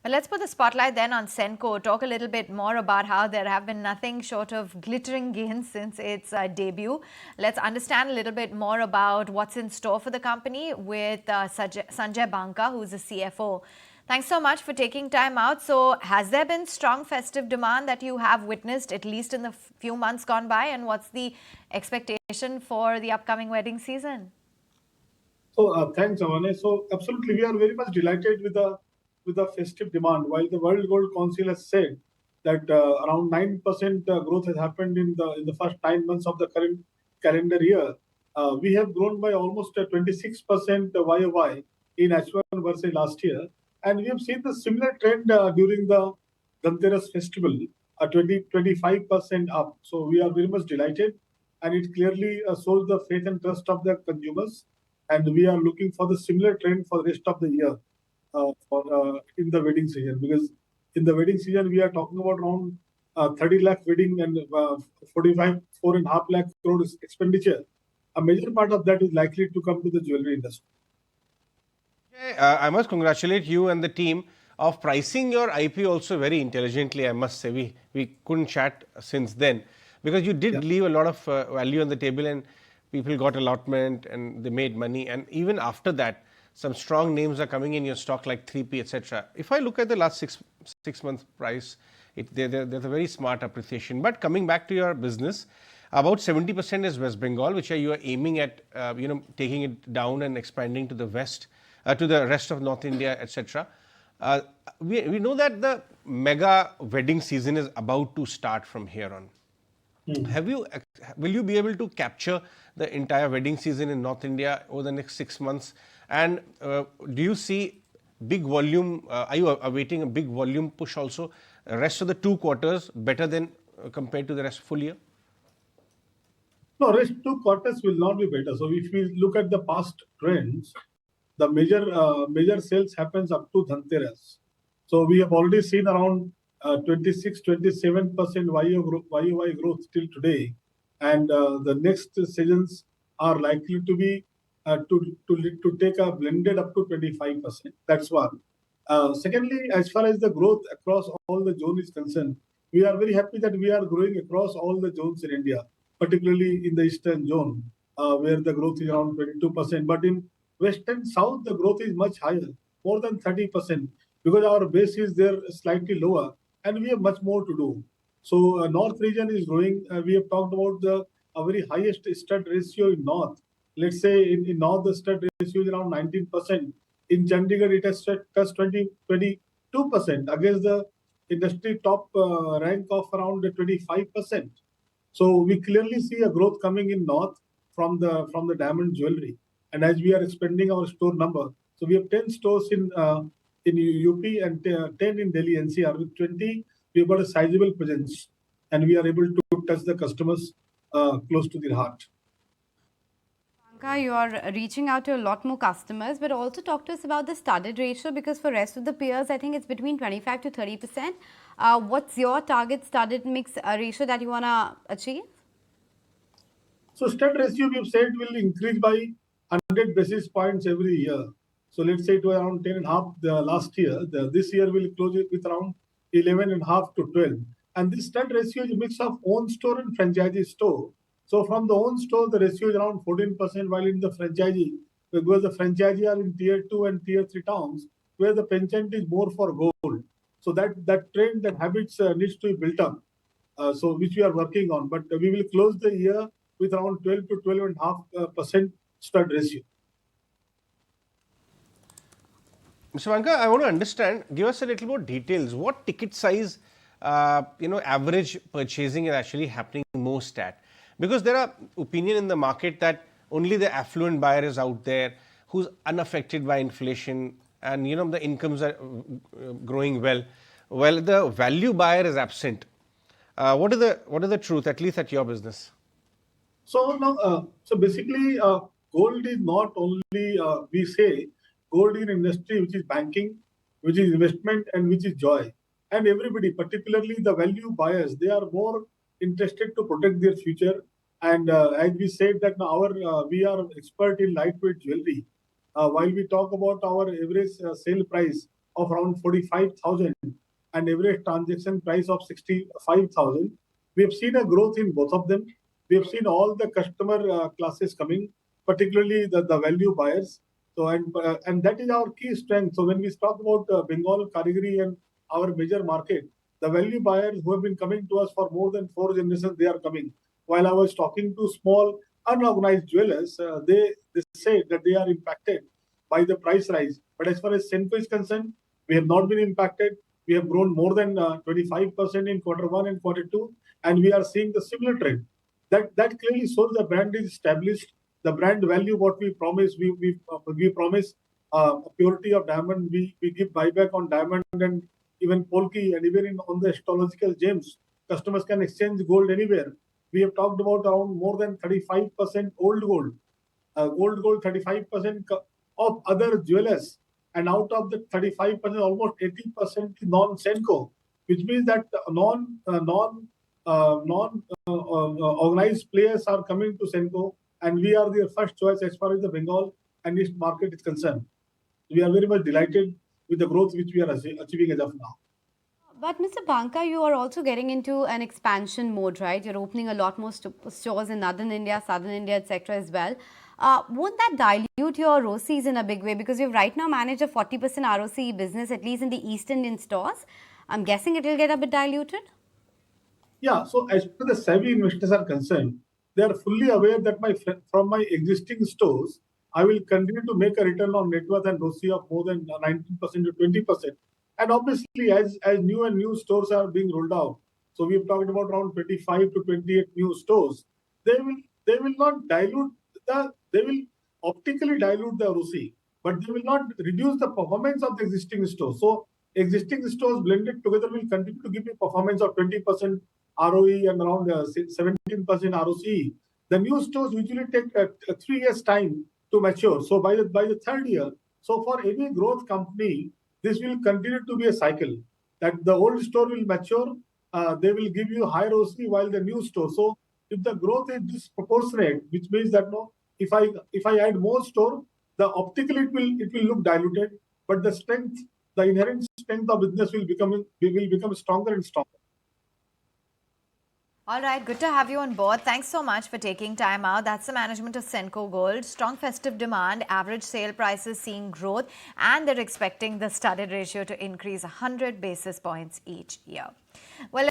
Well, let's put the spotlight then on Senco. Talk a little bit more about how there have been nothing short of glittering gains since its debut. Let's understand a little bit more about what's in store for the company with Sanjay Banka, who's the CFO. Thanks so much for taking time out. So, has there been strong festive demand that you have witnessed, at least in the few months gone by? And what's the expectation for the upcoming wedding season? So thanks, Avane. So absolutely, we are very much delighted with the festive demand. While the World Gold Council has said that around 9% growth has happened in the first 9 months of the current calendar year, we have grown by almost 26% YOY in H1 versus last year, and we have seen the similar trend during the Dhanteras festival, 25% up. So we are very much delighted, and it clearly shows the faith and trust of the consumers, and we are looking for the similar trend for the rest of the year for in the wedding season, because in the wedding season we are talking about around 30 lakh wedding and 45 4.5 lakh crore expenditure. A major part of that is likely to come to the jewelry industry. I must congratulate you and the team of pricing your IP also very intelligently. I must say we couldn't chat since then, because you did leave a lot of value on the table, and people got allotment and they made money. And even after that, some strong names are coming in your stock like 3P, etc. If I look at the last six month price, there's a very smart appreciation. But coming back to your business, about 70% is West Bengal, which you are aiming at, taking it down and expanding to the west, to the rest of North India, etc. We know that the mega wedding season is about to start from here on. Will you be able to capture the entire wedding season in North India over the next 6 months? And do you see big volume? Are you awaiting a big volume push also? Rest of the 2 quarters better than compared to the rest full year? No, rest 2 quarters will not be better. So if we look at the past trends, the major sales happens up to Dhanteras. So we have already seen around 26-27% YOY growth till today, and the next seasons are likely to be to take a blended up to 25%. That's one. Secondly, as far as the growth across all the zones is concerned, we are very happy that we are growing across all the zones in India, particularly in the eastern zone, where the growth is around 22%. But in west and south, the growth is much higher, more than 30%, because our base is there slightly lower, and we have much more to do. So north region is growing. We have talked about the a very highest stud ratio in north. Let's say in north the stud ratio is around 19%. In Chandigarh it has touched 22% against the industry top rank of around 25%. So we clearly see a growth coming in north from the diamond jewelry. And as we are expanding our store number, so we have 10 stores in UP and 10 in Delhi NCR. With 20, we've got a sizable presence, and we are able to touch the customers close to their heart. Banka, you are reaching out to a lot more customers, but also talk to us about the studded ratio, because for rest of the peers, I think it's between 25 to 30%. What's your target studded mix ratio that you want to achieve? So stud ratio we've said will increase by 100 basis points every year. So let's say it was around 10.5 the last year. This year we'll close it with around 11.5 to 12. And this stud ratio is a mix of own store and franchisee store. So from the own store, the ratio is around 14%, while in the franchisee, because the franchisee are in tier 2 and tier 3 towns, where the penchant is more for gold. So that trend, that habits needs to be built up. So which we are working on. But we will close the year with around 12 to 12.5% stud ratio. Mr. Banka, I want to understand, give us a little more details. What ticket size, average purchasing is actually happening most at? Because there are opinion in the market that only the affluent buyer is out there who's unaffected by inflation, and the incomes are growing well. Well, the value buyer is absent. What is the truth, at least at your business? So now, so basically, gold is not only we say gold in industry, which is banking, which is investment, and which is joy. And everybody, particularly the value buyers, they are more interested to protect their future. And as we said that now we are expert in lightweight jewelry. While we talk about our average sale price of around 45,000 and average transaction price of 65,000. We have seen a growth in both of them. We have seen all the customer classes coming, particularly the value buyers. So and that is our key strength. So when we talk about Bengal, Karigari and our major market, the value buyers who have been coming to us for more than 4 generations, they are coming. While I was talking to small unorganized jewelers, they say that they are impacted by the price rise. But as far as Senco is concerned, we have not been impacted. We have grown more than 25% in Q1 and Q2, and we are seeing the similar trend. That clearly shows the brand is established. The brand value, what we promise, we promise purity of diamond. We give buyback on diamond and even polki, and even on the astrological gems. Customers can exchange gold anywhere. We have talked about around more than 35% old gold. Gold 35% of other jewelers, and out of the 35%, almost 80% non-Senco, which means that non-organized players are coming to Senco, and we are their first choice as far as the Bengal and East market is concerned. We are very much delighted with the growth which we are achieving as of now. But Mr. Banka, you are also getting into an expansion mode, right? You're opening a lot more stores in Northern India, Southern India, etc. as well. Won't that dilute your ROCEs in a big way? Because you've right now managed a 40% ROCE business, at least in the East Indian stores. I'm guessing it will get a bit diluted? Yeah, so as far as the savvy investors are concerned, they are fully aware that from my existing stores, I will continue to make a return on net worth and ROCE of more than 19% to 20%. And obviously, as new and new stores are being rolled out, so we've talked about around 25 to 28 new stores. They will not dilute they will optically dilute the ROCE, but they will not reduce the performance of the existing stores. So existing stores blended together will continue to give you performance of 20% ROE and around 17% ROCE. The new stores usually take 3 years time to mature. So by the third year, so for any growth company, this will continue to be a cycle that the old store will mature, they will give you higher ROCE while the new store. So if the growth is disproportionate, which means that no, if I add more store, the optically it will look diluted, but the strength, the inherent strength of business will become stronger and stronger. All right, good to have you on board. Thanks so much for taking time out. That's the management of Senco Gold. Strong festive demand, average sale prices seeing growth, and they're expecting the studded ratio to increase 100 basis points each year. Well,